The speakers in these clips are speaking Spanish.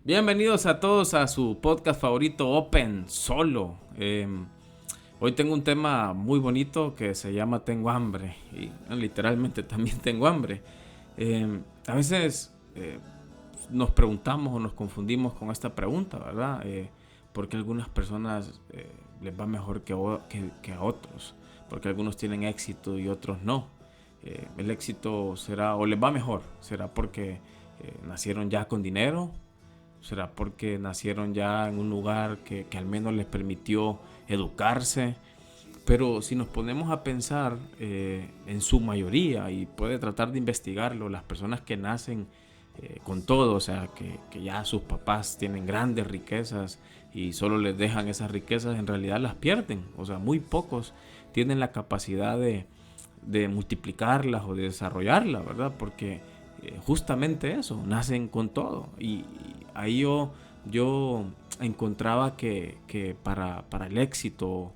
Bienvenidos a todos a su podcast favorito Open Solo. Hoy tengo un tema muy bonito que se llama Tengo hambre. Y literalmente también tengo hambre. A veces nos preguntamos o nos confundimos con esta pregunta, ¿verdad? Porque a algunas personas les va mejor que a otros. Porque algunos tienen éxito y otros no. El éxito será, o les va mejor, será porque nacieron ya con dinero. ¿Será porque nacieron ya en un lugar que al menos les permitió educarse? Pero si nos ponemos a pensar en su mayoría, y puede tratar de investigarlo, las personas que nacen con todo, o sea, que ya sus papás tienen grandes riquezas y solo les dejan esas riquezas, en realidad las pierden. O sea, muy pocos tienen la capacidad de multiplicarlas o de desarrollarlas, ¿verdad? Porque justamente eso, nacen con todo. Y ahí yo encontraba que para el éxito,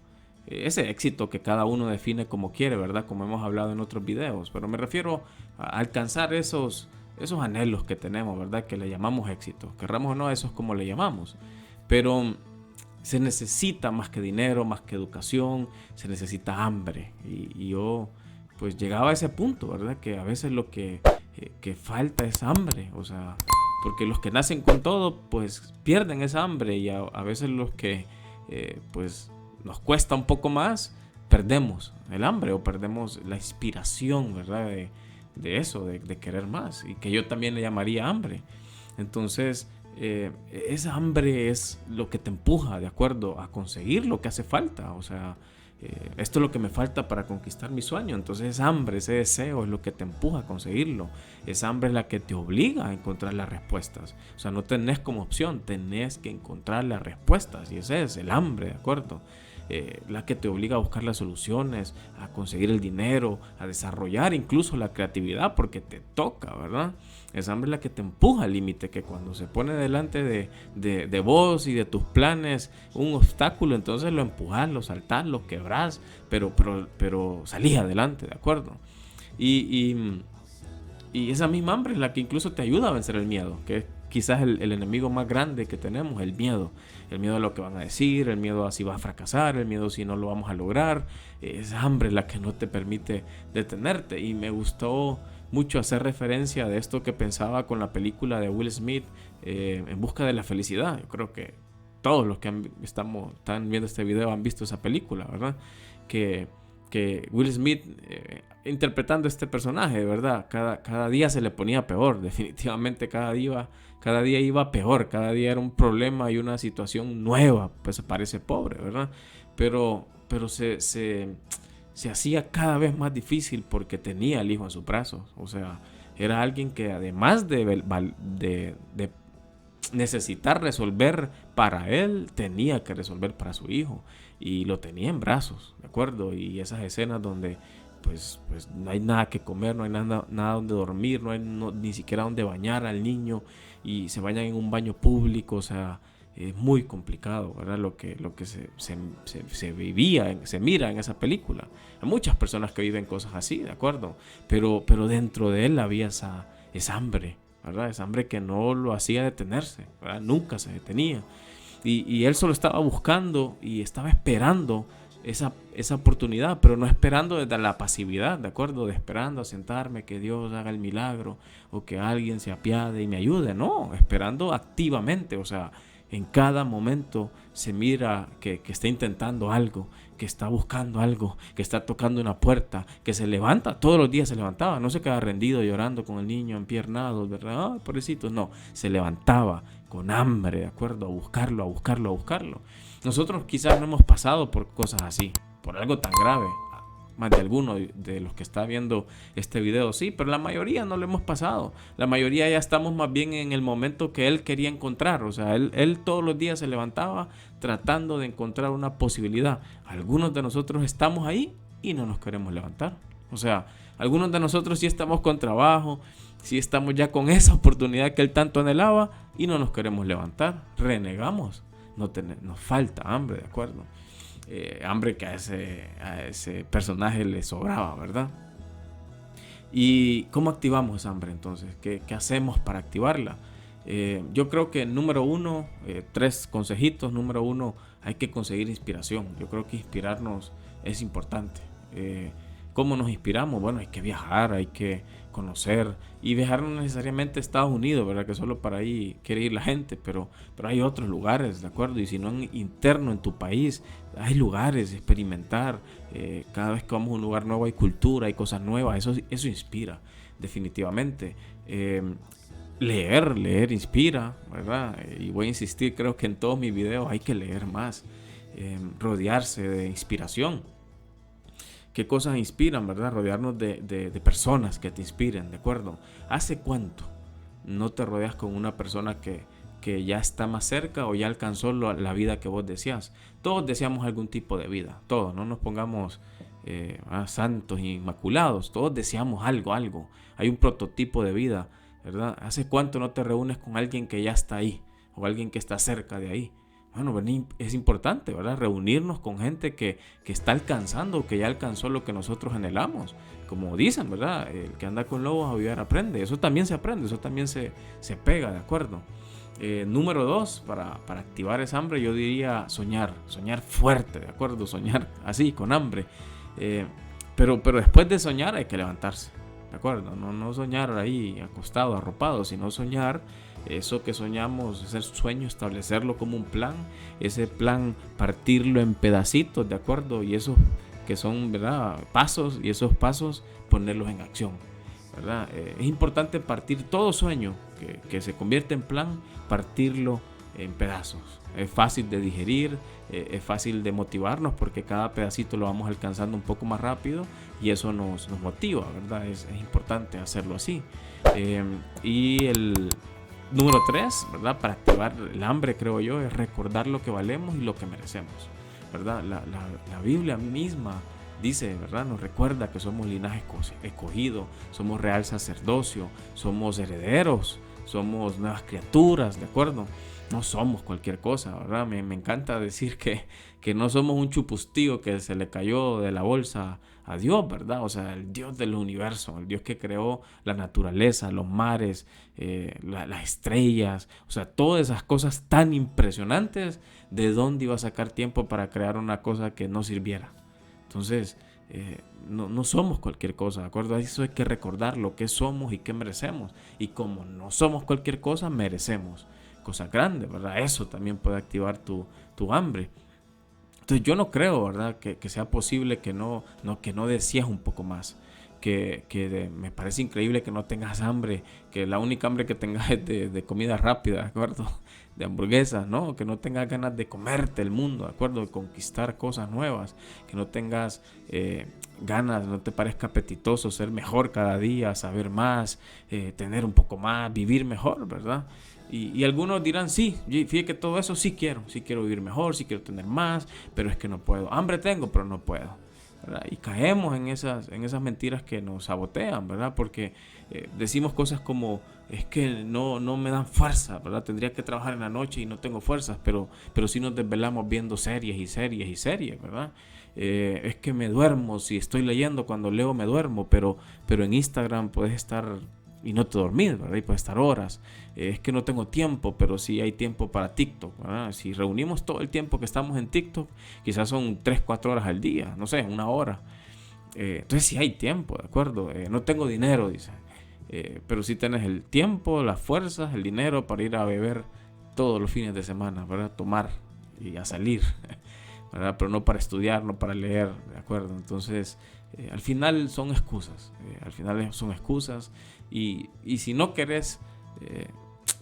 ese éxito que cada uno define como quiere, ¿verdad? Como hemos hablado en otros videos, pero me refiero a alcanzar esos anhelos que tenemos, ¿verdad? Que le llamamos éxito. Querramos o no, eso es como le llamamos. Pero se necesita más que dinero, más que educación, se necesita hambre. Y yo pues llegaba a ese punto, ¿verdad? Que a veces lo que falta es hambre, o sea, porque los que nacen con todo pues pierden esa hambre y a veces los que pues nos cuesta un poco más, perdemos el hambre o perdemos la inspiración, ¿verdad? De eso, de querer más, y que yo también le llamaría hambre. Entonces, esa hambre es lo que te empuja, de acuerdo, a conseguir lo que hace falta. O sea, esto es lo que me falta para conquistar mi sueño. Entonces, esa hambre, ese deseo es lo que te empuja a conseguirlo. Esa hambre es la que te obliga a encontrar las respuestas. O sea, no tenés como opción, tenés que encontrar las respuestas. Y ese es el hambre, ¿de acuerdo? La que te obliga a buscar las soluciones, a conseguir el dinero, a desarrollar incluso la creatividad, porque te toca, ¿verdad? Esa hambre es la que te empuja al límite, que cuando se pone delante de vos y de tus planes un obstáculo, entonces lo empujas, lo saltás, lo quebrás, pero salís adelante, ¿de acuerdo? Y, y, y esa misma hambre es la que incluso te ayuda a vencer el miedo, que es quizás el enemigo más grande que tenemos, el miedo. El miedo a lo que van a decir, el miedo a si vas a fracasar, el miedo a si no lo vamos a lograr. Esa hambre es la que no te permite detenerte. Y me gustó mucho hacer referencia de esto que pensaba con la película de Will Smith, En busca de la felicidad. Yo creo que todos los que están viendo este video han visto esa película, ¿verdad? Que, que Will Smith interpretando este personaje, ¿verdad? Cada día se le ponía peor, definitivamente cada día iba peor, cada día era un problema y una situación nueva, pues parece pobre, ¿verdad? Pero se hacía cada vez más difícil porque tenía al hijo en sus brazos, o sea, era alguien que además de necesitar resolver para él, tenía que resolver para su hijo y lo tenía en brazos, ¿de acuerdo? Y esas escenas donde pues no hay nada que comer, no hay nada donde dormir, no hay ni siquiera donde bañar al niño y se bañan en un baño público, o sea, es muy complicado, ¿verdad? Lo que se vivía, se mira en esa película. Hay muchas personas que viven cosas así, ¿de acuerdo? Pero dentro de él había esa hambre, ¿verdad? Esa hambre que no lo hacía detenerse, ¿verdad? Nunca se detenía. Y él solo estaba buscando y estaba esperando esa oportunidad, pero no esperando desde la pasividad, ¿de acuerdo? De esperando a sentarme, que Dios haga el milagro o que alguien se apiade y me ayude, no, esperando activamente, o sea, en cada momento se mira que está intentando algo, que está buscando algo, que está tocando una puerta, que se levanta, todos los días se levantaba, no se queda rendido llorando con el niño empiernado, ¿verdad? Ay, pobrecito, no, se levantaba con hambre, ¿de acuerdo? A buscarlo, a buscarlo, a buscarlo. Nosotros quizás no hemos pasado por cosas así, por algo tan grave. Más de alguno de los que está viendo este video, sí, pero la mayoría no lo hemos pasado. La mayoría ya estamos más bien en el momento que él quería encontrar. O sea, él todos los días se levantaba tratando de encontrar una posibilidad. Algunos de nosotros estamos ahí y no nos queremos levantar. O sea, algunos de nosotros sí estamos con trabajo, sí estamos ya con esa oportunidad que él tanto anhelaba y no nos queremos levantar. Renegamos. Nos falta hambre, ¿de acuerdo? Hambre que a ese personaje le sobraba, ¿verdad? ¿Y cómo activamos esa hambre entonces? ¿Qué hacemos para activarla? Yo creo que número uno, 3 consejitos. Número uno, hay que conseguir inspiración. Yo creo que inspirarnos es importante. ¿Cómo nos inspiramos? Bueno, hay que viajar, hay que conocer. Y viajar no necesariamente a Estados Unidos, ¿verdad? Que solo para ahí quiere ir la gente, pero hay otros lugares, ¿de acuerdo? Y si no interno en tu país, hay lugares, experimentar. Cada vez que vamos a un lugar nuevo hay cultura, hay cosas nuevas. Eso inspira, definitivamente. Leer inspira, ¿verdad? Y voy a insistir, creo que en todos mis videos hay que leer más. Rodearse de inspiración. ¿Qué cosas inspiran, verdad? Rodearnos de personas que te inspiren, ¿de acuerdo? ¿Hace cuánto no te rodeas con una persona que ya está más cerca o ya alcanzó la vida que vos deseas? Todos deseamos algún tipo de vida, todos, no nos pongamos santos e inmaculados, todos deseamos algo. Hay un prototipo de vida, ¿verdad? ¿Hace cuánto no te reúnes con alguien que ya está ahí o alguien que está cerca de ahí? Bueno, es importante, ¿verdad? Reunirnos con gente que está alcanzando, que ya alcanzó lo que nosotros anhelamos. Como dicen, ¿verdad? El que anda con lobos a aullar aprende. Eso también se aprende, eso también se pega, ¿de acuerdo? Número 2, para activar esa hambre, yo diría soñar fuerte, ¿de acuerdo? Soñar así, con hambre. Pero después de soñar hay que levantarse, ¿de acuerdo? No soñar ahí acostado, arropado, sino soñar. Eso que soñamos, ese sueño, establecerlo como un plan, ese plan partirlo en pedacitos, ¿de acuerdo? Y esos que son, ¿verdad?, pasos, y esos pasos ponerlos en acción, ¿verdad? Es importante partir todo sueño que se convierte en plan, partirlo en pedazos. Es fácil de digerir, es fácil de motivarnos porque cada pedacito lo vamos alcanzando un poco más rápido y eso nos motiva, ¿verdad? Es importante hacerlo así. Y el número 3, ¿verdad? Para activar el hambre, creo yo, es recordar lo que valemos y lo que merecemos, ¿verdad? La Biblia misma dice, ¿verdad? Nos recuerda que somos linaje escogido, somos real sacerdocio, somos herederos, somos nuevas criaturas, ¿de acuerdo? No somos cualquier cosa, ¿verdad? Me encanta decir que no somos un chupustío que se le cayó de la bolsa a Dios, ¿verdad? O sea, el Dios del universo, el Dios que creó la naturaleza, los mares, las estrellas, o sea, todas esas cosas tan impresionantes. ¿De dónde iba a sacar tiempo para crear una cosa que no sirviera? Entonces, no somos cualquier cosa, ¿de acuerdo? Eso hay que recordar lo que somos y qué merecemos. Y como no somos cualquier cosa, merecemos cosas grandes, ¿verdad? Eso también puede activar tu hambre. Entonces yo no creo, ¿verdad?, que sea posible que no desees un poco más. Me parece increíble que no tengas hambre, que la única hambre que tengas es de comida rápida, ¿de acuerdo? De hamburguesas, ¿no? Que no tengas ganas de comerte el mundo, ¿de acuerdo? De conquistar cosas nuevas, que no tengas ganas, no te parezca apetitoso ser mejor cada día, saber más, tener un poco más, vivir mejor, ¿verdad? Y algunos dirán, sí, fíjate que todo eso sí quiero vivir mejor, sí quiero tener más, pero es que no puedo. Hambre tengo, pero no puedo, ¿verdad? Y caemos en esas mentiras que nos sabotean, ¿verdad? Porque decimos cosas como, es que no me dan fuerza, ¿verdad? Tendría que trabajar en la noche y no tengo fuerzas, pero sí nos desvelamos viendo series, ¿verdad? Es que me duermo, si estoy leyendo, cuando leo me duermo, pero en Instagram puedes estar y no te dormís, ¿verdad? Y puedes estar horas. Es que no tengo tiempo, pero sí hay tiempo para TikTok, ¿verdad? Si reunimos todo el tiempo que estamos en TikTok, quizás son 3-4 horas al día, no sé, 1 hora. Entonces sí hay tiempo, ¿de acuerdo? No tengo dinero, dice. Pero sí tienes el tiempo, las fuerzas, el dinero para ir a beber todos los fines de semana, ¿verdad? Tomar y a salir, ¿verdad? Pero no para estudiar, no para leer, ¿de acuerdo? Entonces, al final son excusas, y si no querés,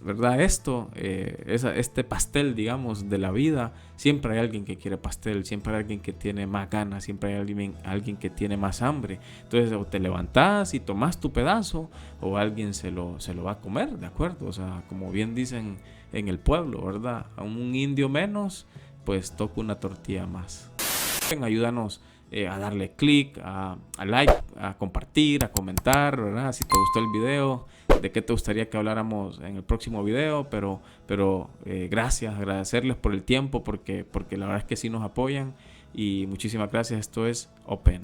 ¿verdad? Este pastel, digamos, de la vida, siempre hay alguien que quiere pastel, siempre hay alguien que tiene más ganas, siempre hay alguien que tiene más hambre. Entonces, o te levantás y tomás tu pedazo, o alguien se lo va a comer, ¿de acuerdo? O sea, como bien dicen en el pueblo, ¿verdad? A un indio menos, pues toca una tortilla más. Ayúdanos a darle click, a like, a compartir, a comentar, ¿verdad? Si te gustó el video, de qué te gustaría que habláramos en el próximo video, pero gracias, agradecerles por el tiempo, porque la verdad es que sí nos apoyan, y muchísimas gracias. Esto es Open.